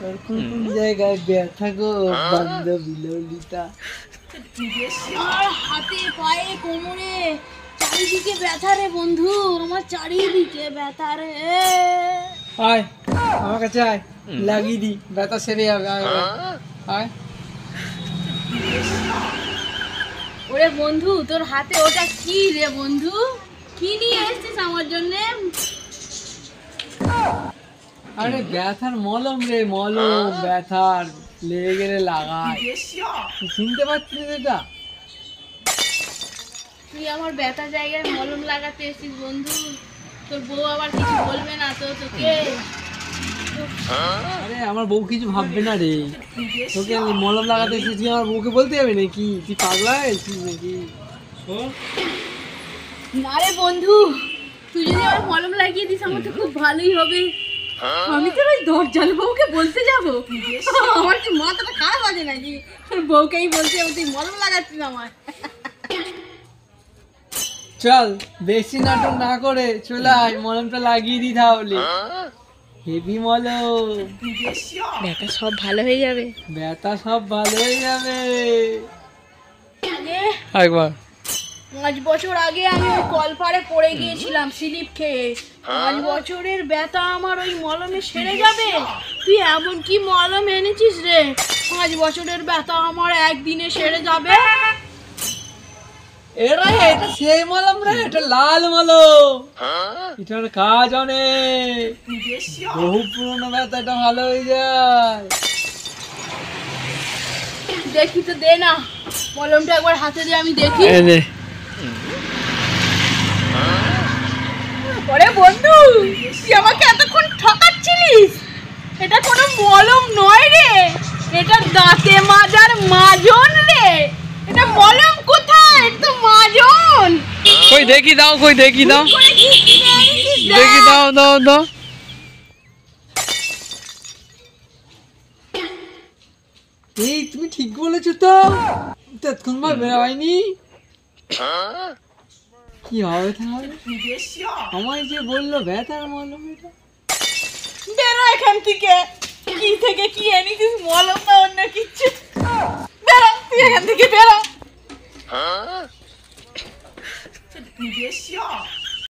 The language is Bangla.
তোর কোন কোন জায়গায় ব্যথা গো বান্ধবী ললিতা? আমার হাতে পায়ে কোমরে চারিদিকে ব্যথা রে বন্ধু, আমার চারিদিকে ব্যথা রে। আয় আমার কাছে আয়, লাগিয়ে দি, ব্যথা সেরে যাবে। আয় আয়। ওরে বন্ধু, তোর হাতে ওটা কি রে বন্ধু? কি নিয়ে এসেছিস আমার জন্য? আরে ব্যথার মলম রে, মলম ব্যথার লেগে গেলে লাগায়। তুই চিনতে পারছিস এটা? তুই আমার ব্যথা জায়গায় মলম লাগাতে এসেছিস বন্ধু, তোর বউ আবার কিছু বলবে না তো তোকে? আরে আমার বউ কিছু ভাববে না রে, তোকে আমি মলম লাগাতে এসেছি, আমার বউকে বলতে যাবে নাকি? তুই পাগলা হয়েছিস নাকি? না রে বন্ধু, তুই যদি আমার মলম লাগিয়ে দিস আমার তো খুব ভালোই হবে। আমি তো ওই দরজাল বউকে বলতে যাবো? আমার কি মাথাটা খারাপ আছে নাকি? তোর বউকেই বলতে যাবো তুই মলম লাগাচ্ছিস আমার? চল বেশি নাটক না করে চলে আয়, মলমটা লাগিয়ে দি তাহলে। হেভি মলম, ব্যথা সব ভালো হয়ে যাবে। ব্যথা সব ভালো হয়ে যাবে। আগে একবার 5 বছর আগে আমি ওই কলপাড়ে পড়ে গিয়েছিলাম স্লিপ খেয়ে। 5 বছরের ব্যথা আমার ওই মলমে সেরে যাবে? তুই এমন কি মলম এনেছিস রে 5 বছরের ব্যথা আমার একদিনে সেরে যাবে? এটা সেই মলম রে, এটা লাল মলম। এটার কাজ অনেক, বহু পুরনো ব্যথা, এটা ভালো হয়ে যায়। দেখি তো, দে না মলমটা একবার হাতে দিয়ে আমি দেখি। ওরে বন্ধু, তুই আমাকে এতক্ষণ ঠকাচ্ছিলিস? এটা কোনো মলম নয় রে, এটা দাঁতে মাজার মাজন রে। এটা মলম কোথায়? এটা তো মাজন। কই দেখি দাও, কই দেখি দাও, করে কি কিনে এনেছিস দেখ। দেখি দাও দাও দাও। এই তুমি ঠিক বলেছো তো, তৎক্ষণ ভাবে বেরোয়নি। কি হবে তাহলে? আমায় যে বললো ব্যথার মলম, এটা বেরো এখান থেকে। কি থেকে কি এনেছিস, মলম না অন্য কিছু? বেরো তুই এখান থেকে, বেরো।